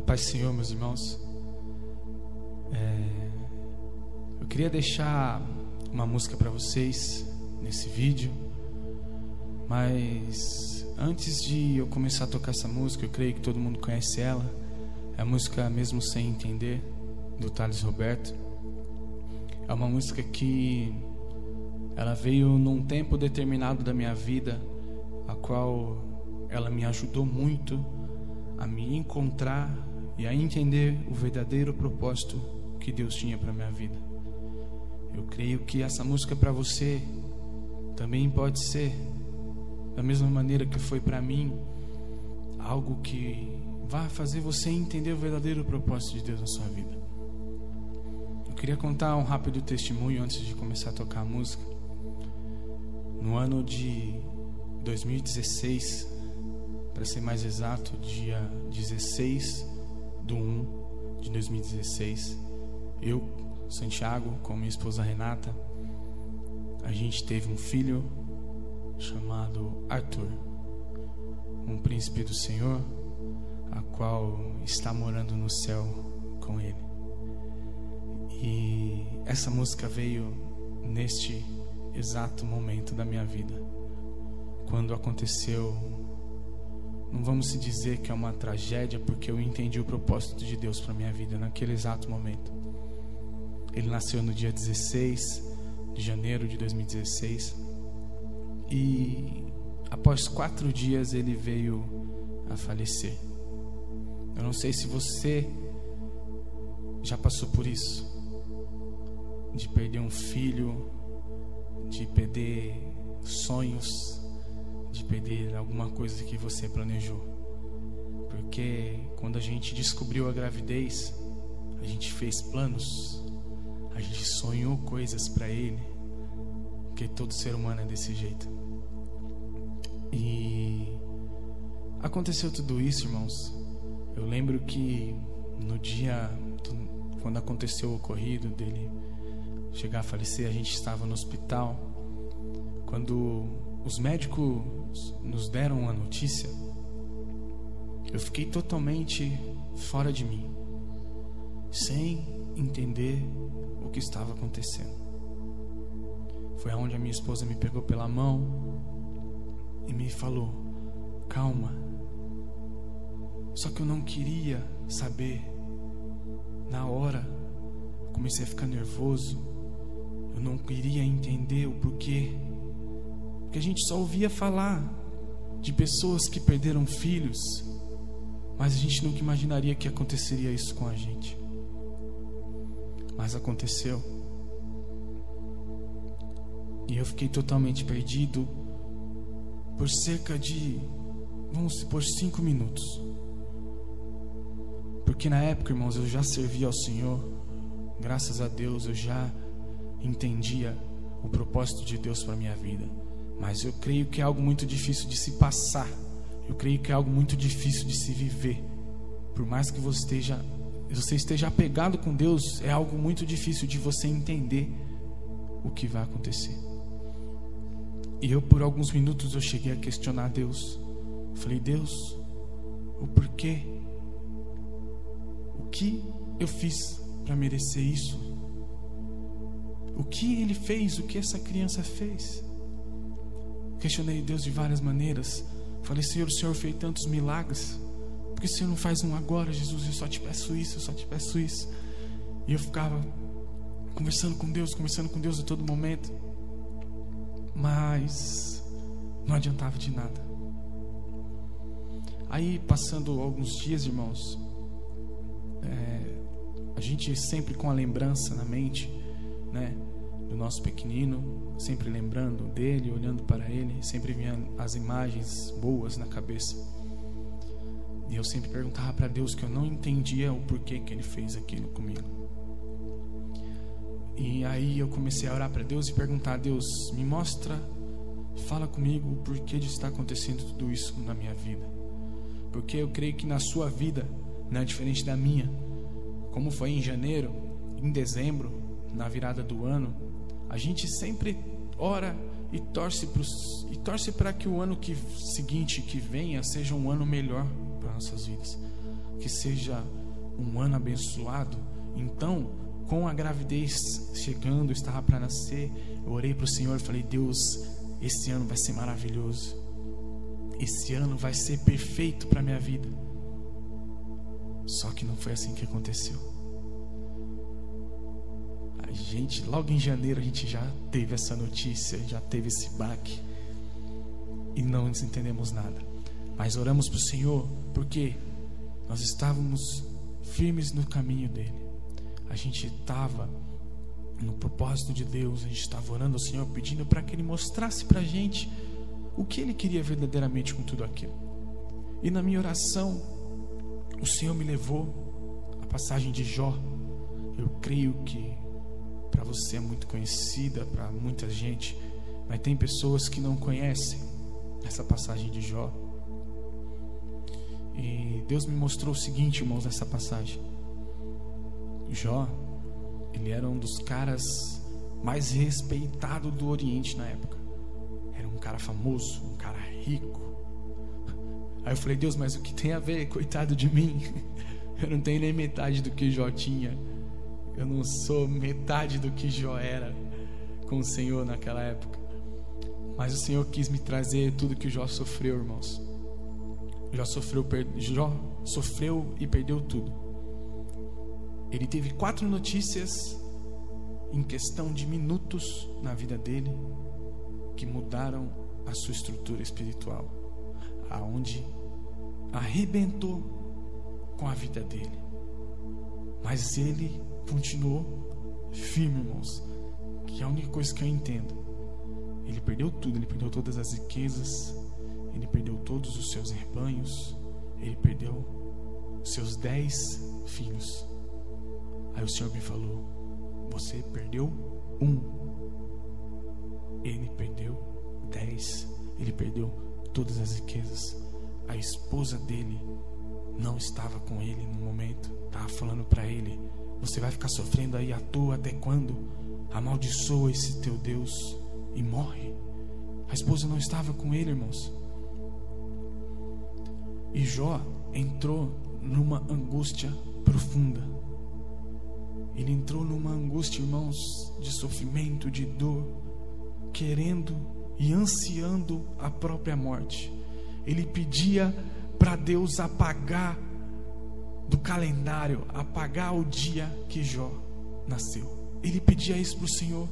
paz do Senhor, meus irmãos. Eu queria deixar uma música para vocês nesse vídeo, mas antes de eu começar a tocar essa música, eu creio que todo mundo conhece ela. É a música Mesmo Sem Entender, do Thales Roberto. É uma música que ela veio num tempo determinado da minha vida, a qual ela me ajudou muito a me encontrar e a entender o verdadeiro propósito que Deus tinha para minha vida. Eu creio que essa música para você também pode ser, da mesma maneira que foi para mim, algo que vai fazer você entender o verdadeiro propósito de Deus na sua vida. Eu queria contar um rápido testemunho antes de começar a tocar a música. No ano de 2016, para ser mais exato, dia 16/1/2016, eu, Santiago, com minha esposa Renata, a gente teve um filho chamado Arthur, um príncipe do Senhor, a qual está morando no céu com ele. E essa música veio neste exato momento da minha vida, quando aconteceu. Não vamos se dizer que é uma tragédia, porque eu entendi o propósito de Deus para minha vida naquele exato momento. Ele nasceu no dia 16 de janeiro de 2016 e após 4 dias ele veio a falecer. Eu não sei se você já passou por isso, de perder um filho, de perder sonhos, de perder alguma coisa que você planejou. Porque quando a gente descobriu a gravidez, a gente fez planos, a gente sonhou coisas para ele, porque todo ser humano é desse jeito. E aconteceu tudo isso, irmãos. Eu lembro que no dia quando aconteceu o ocorrido dele chegar a falecer, a gente estava no hospital. Quando os médicos nos deram a notícia, eu fiquei totalmente fora de mim, sem entender o que estava acontecendo. Foi onde a minha esposa me pegou pela mão e me falou: calma. Só que eu não queria saber. Na hora, eu comecei a ficar nervoso. Eu não queria entender o porquê. Porque a gente só ouvia falar de pessoas que perderam filhos, mas a gente nunca imaginaria que aconteceria isso com a gente. Mas aconteceu. E eu fiquei totalmente perdido por cerca de, vamos supor, 5 minutos. Porque na época, irmãos, eu já servia ao Senhor. Graças a Deus eu já entendia o propósito de Deus para a minha vida. Mas eu creio que é algo muito difícil de se passar. Eu creio que é algo muito difícil de se viver. Por mais que você esteja apegado com Deus, é algo muito difícil de você entender o que vai acontecer. E eu, por alguns minutos, eu cheguei a questionar Deus. Eu falei: Deus, o porquê? O que eu fiz para merecer isso? O que ele fez? O que essa criança fez? Questionei Deus de várias maneiras. Falei: Senhor, o Senhor fez tantos milagres, por que o Senhor não faz um agora, Jesus? Eu só te peço isso, eu só te peço isso. E eu ficava conversando com Deus a todo momento, mas não adiantava de nada. Aí, passando alguns dias, irmãos, a gente sempre com a lembrança na mente, né, do nosso pequenino, sempre lembrando dele, olhando para ele, sempre vinha as imagens boas na cabeça. E eu sempre perguntava para Deus, que eu não entendia o porquê que ele fez aquilo comigo. E aí eu comecei a orar para Deus e perguntar: a Deus, me mostra, fala comigo o porquê de estar acontecendo tudo isso na minha vida. Porque eu creio que na sua vida não é diferente da minha. Como foi em janeiro, em dezembro, na virada do ano, a gente sempre ora e torce para que o ano seguinte que venha seja um ano melhor para nossas vidas. Que seja um ano abençoado. Então, com a gravidez chegando, estava para nascer, eu orei para o Senhor e falei: Deus, esse ano vai ser maravilhoso. Esse ano vai ser perfeito para a minha vida. Só que não foi assim que aconteceu. A gente, logo em janeiro, a gente já teve essa notícia, já teve esse baque. E não entendemos nada. Mas oramos para o Senhor, porque nós estávamos firmes no caminho dele. A gente estava no propósito de Deus. A gente estava orando ao Senhor, pedindo para que Ele mostrasse para a gente o que Ele queria verdadeiramente com tudo aquilo. E na minha oração, o Senhor me levou à passagem de Jó. Eu creio que para você é muito conhecida, para muita gente, mas tem pessoas que não conhecem essa passagem de Jó. E Deus me mostrou o seguinte, irmãos, nessa passagem. Jó, ele era um dos caras mais respeitados do Oriente na época. Era um cara famoso, um cara rico. Aí eu falei: Deus, mas o que tem a ver? Coitado de mim. Eu não tenho nem metade do que Jó tinha. Eu não sou metade do que Jó era com o Senhor naquela época. Mas o Senhor quis me trazer tudo que Jó sofreu, irmãos. Jó sofreu e perdeu tudo. Ele teve 4 notícias em questão de minutos na vida dele que mudaram a sua estrutura espiritual, aonde arrebentou com a vida dele. Mas ele continuou firme, irmãos. Que é a única coisa que eu entendo. Ele perdeu tudo, ele perdeu todas as riquezas, ele perdeu todos os seus rebanhos, ele perdeu seus 10 filhos. Aí o Senhor me falou: você perdeu 1. Ele perdeu 10. Ele perdeu todas as riquezas. A esposa dele não estava com ele no momento. Estava falando para ele: você vai ficar sofrendo aí à toa até quando? Amaldiçoa esse teu Deus e morre. A esposa não estava com ele, irmãos. E Jó entrou numa angústia profunda. Ele entrou numa angústia, irmãos, de sofrimento, de dor, querendo e ansiando a própria morte. Ele pedia para Deus apagar do calendário, apagar o dia que Jó nasceu. Ele pedia isso para o Senhor.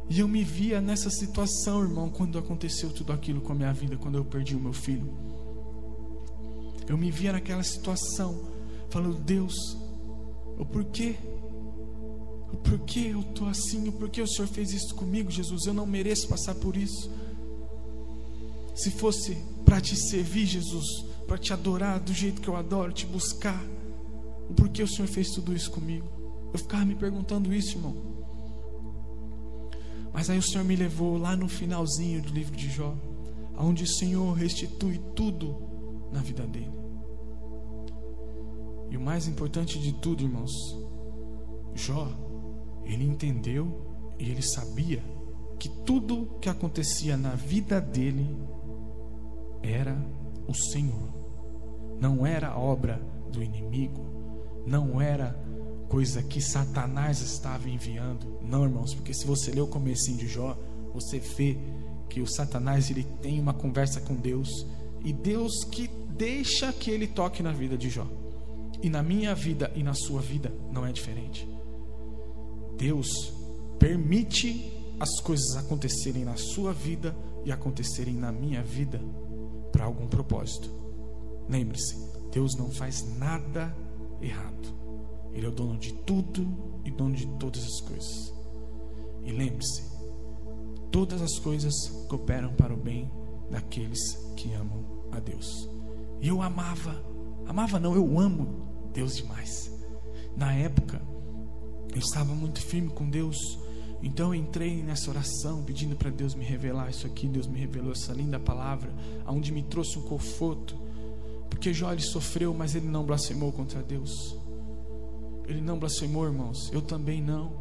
E eu me via nessa situação, irmão, quando aconteceu tudo aquilo com a minha vida, quando eu perdi o meu filho. Eu me via naquela situação, falando: Deus, o porquê? O porquê eu estou assim? O porquê o Senhor fez isso comigo, Jesus? Eu não mereço passar por isso. Se fosse para te servir, Jesus, para te adorar do jeito que eu adoro, te buscar, o porquê o Senhor fez tudo isso comigo? Eu ficava me perguntando isso, irmão. Mas aí o Senhor me levou lá no finalzinho do livro de Jó, onde o Senhor restitui tudo na vida dele. E o mais importante de tudo, irmãos, Jó, ele entendeu e ele sabia que tudo que acontecia na vida dele era o Senhor. Não era obra do inimigo, não era coisa que Satanás estava enviando. Não, irmãos, porque se você ler o comecinho de Jó, você vê que o Satanás, ele tem uma conversa com Deus, e Deus que deixa que ele toque na vida de Jó. E na minha vida e na sua vida não é diferente. Deus permite as coisas acontecerem na sua vida e acontecerem na minha vida para algum propósito. Lembre-se, Deus não faz nada errado. Ele é o dono de tudo e dono de todas as coisas. E lembre-se, todas as coisas cooperam para o bem daqueles que amam a Deus. E eu eu amo Deus demais. Na época, eu estava muito firme com Deus. Então eu entrei nessa oração pedindo para Deus me revelar isso aqui. Deus me revelou essa linda palavra, aonde me trouxe um conforto. Porque Jó, ele sofreu, mas ele não blasfemou contra Deus. Ele não blasfemou, irmãos. Eu também não.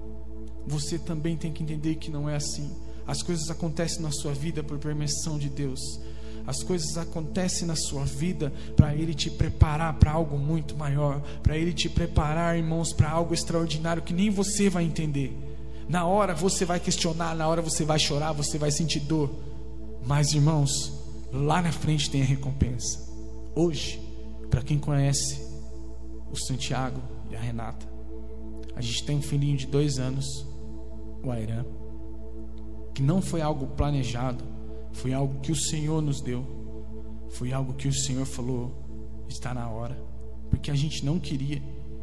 Você também tem que entender que não é assim. As coisas acontecem na sua vida por permissão de Deus. as coisas acontecem na sua vida para Ele te preparar para algo muito maior, para Ele te preparar, irmãos, para algo extraordinário que nem você vai entender. Na hora você vai questionar, na hora você vai chorar, você vai sentir dor, mas, irmãos, lá na frente tem a recompensa. Hoje, para quem conhece o Santiago e a Renata, a gente tem um filhinho de 2 anos, o Airan, que não foi algo planejado, foi algo que o Senhor nos deu, foi algo que o Senhor falou, está na hora, porque a gente não queria.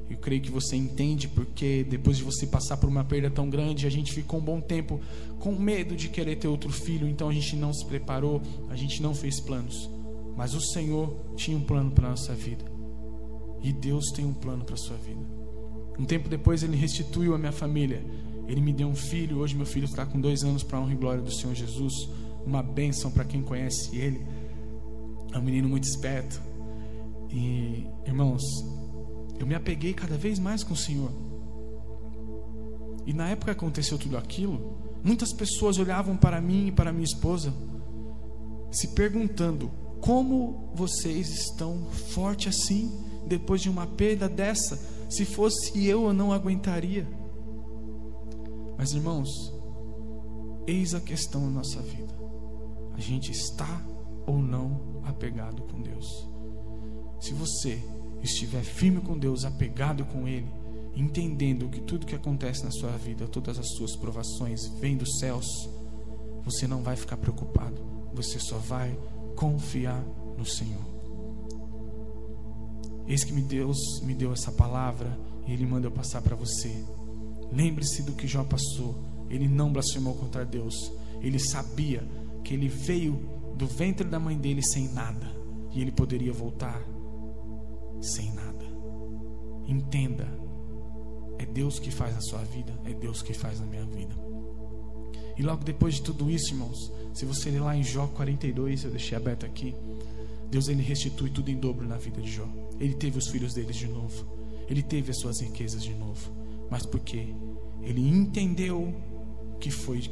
Eu creio que você entende, porque depois de você passar por uma perda tão grande, a gente ficou um bom tempo com medo de querer ter outro filho, então a gente não se preparou, a gente não fez planos, mas o Senhor tinha um plano para a nossa vida, e Deus tem um plano para a sua vida. Um tempo depois Ele restituiu a minha família, Ele me deu um filho. Hoje meu filho está com 2 anos, para a honra e glória do Senhor Jesus, uma bênção para quem conhece ele. É um menino muito esperto. E, irmãos, eu me apeguei cada vez mais com o Senhor. E na época que aconteceu tudo aquilo, muitas pessoas olhavam para mim e para minha esposa, se perguntando: como vocês estão fortes assim, depois de uma perda dessa? Se fosse eu não aguentaria. Mas, irmãos, eis a questão na nossa vida: a gente está ou não apegado com Deus? Se você estiver firme com Deus, apegado com Ele, entendendo que tudo que acontece na sua vida, todas as suas provações vêm dos céus, você não vai ficar preocupado, você só vai confiar no Senhor. Eis que Deus me deu essa palavra e Ele manda eu passar para você. Lembre-se do que Jó passou. Ele não blasfemou contra Deus. Ele sabia que ele veio do ventre da mãe dele sem nada, e ele poderia voltar sem nada. Entenda, é Deus que faz na sua vida, é Deus que faz na minha vida. E logo depois de tudo isso, irmãos, se você ler lá em Jó 42, eu deixei aberto aqui, Deus, ele restitui tudo em dobro na vida de Jó. Ele teve os filhos deles de novo, ele teve as suas riquezas de novo. Mas por quê? Ele entendeu que foi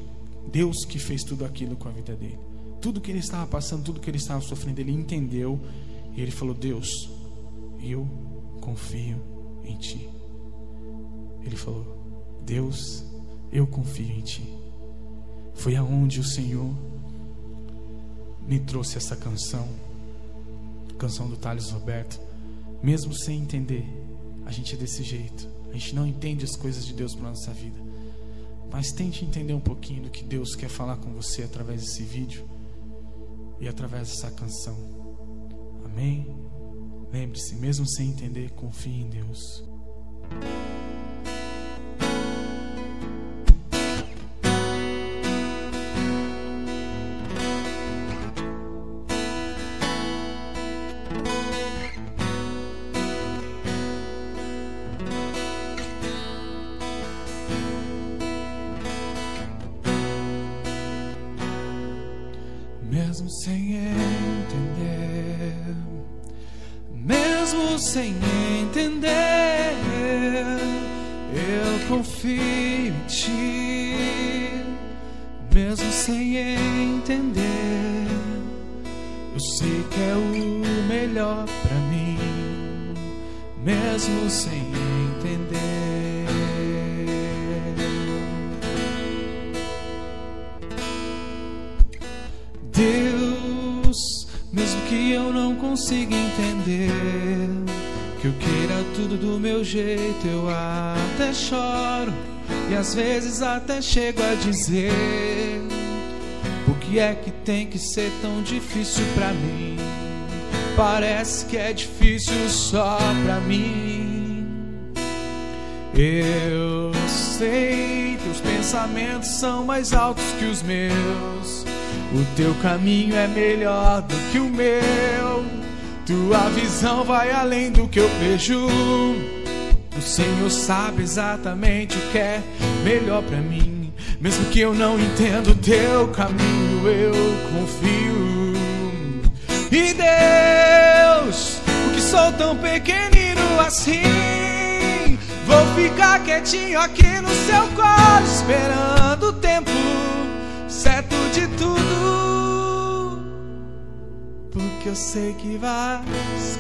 Deus que fez tudo aquilo com a vida dele. Tudo que ele estava passando, tudo que ele estava sofrendo, ele entendeu. E ele falou: Deus, eu confio em Ti. Ele falou: Deus, eu confio em Ti. Foi aonde o Senhor me trouxe essa canção do Thales Roberto. Mesmo sem entender, a gente é desse jeito. A gente não entende as coisas de Deus para a nossa vida, mas tente entender um pouquinho do que Deus quer falar com você através desse vídeo e através dessa canção. Amém? Lembre-se, mesmo sem entender, confie em Deus. Mesmo sem entender, mesmo sem entender, eu confio em Ti. Mesmo sem entender, eu sei que é o melhor pra mim. Mesmo sem entender, Deus, mesmo que eu não consiga entender, que eu queira tudo do meu jeito, eu até choro e às vezes até chego a dizer: por que é que tem que ser tão difícil pra mim? Parece que é difícil só pra mim. Eu sei, teus pensamentos são mais altos que os meus, o teu caminho é melhor do que o meu, tua visão vai além do que eu vejo. O Senhor sabe exatamente o que é melhor pra mim. Mesmo que eu não entenda o teu caminho, eu confio. E Deus, por que sou tão pequenino assim? Vou ficar quietinho aqui no seu colo, esperando o tempo certo de tudo. que eu sei que vais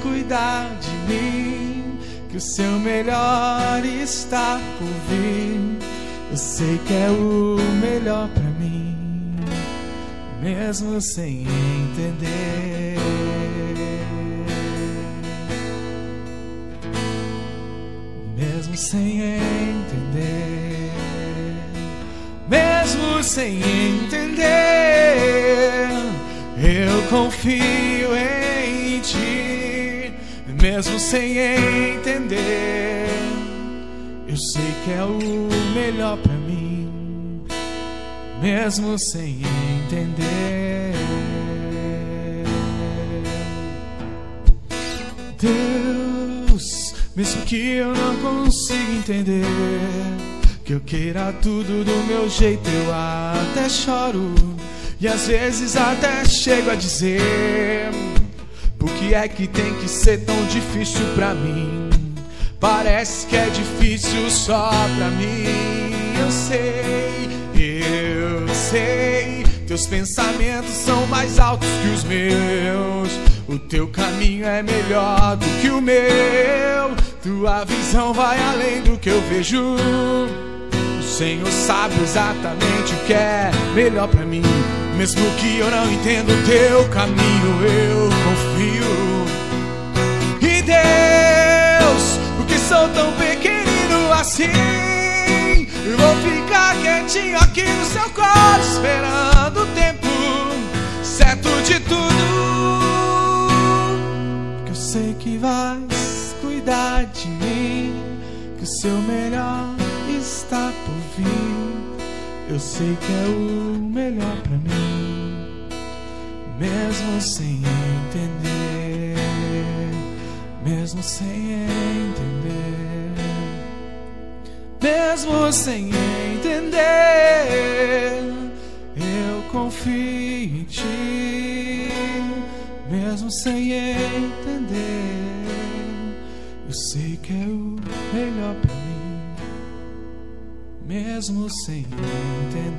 cuidar de mim, que o seu melhor está por vir. Eu sei que é o melhor pra mim, mesmo sem entender. Mesmo sem entender, mesmo sem entender, eu confio em ti. Mesmo sem entender, eu sei que é o melhor pra mim, mesmo sem entender. Deus, mesmo que eu não consiga entender, que eu queira tudo do meu jeito, eu até choro. E às vezes até chego a dizer: por que é que tem que ser tão difícil pra mim? Parece que é difícil só pra mim. Eu sei, teus pensamentos são mais altos que os meus. O teu caminho é melhor do que o meu. Tua visão vai além do que eu vejo. O Senhor sabe exatamente o que é melhor pra mim. Mesmo que eu não entenda o teu caminho, eu confio. E Deus, porque sou tão pequenino assim, eu vou ficar quietinho aqui no seu colo, esperando o tempo certo de tudo. Porque eu sei que vais cuidar de mim, que o seu melhor está por vir. Eu sei que é o melhor pra mim, mesmo sem entender. Mesmo sem entender, mesmo sem entender, eu confio em ti. Mesmo sem entender, eu sei que é o melhor pra mim, mesmo sem entender.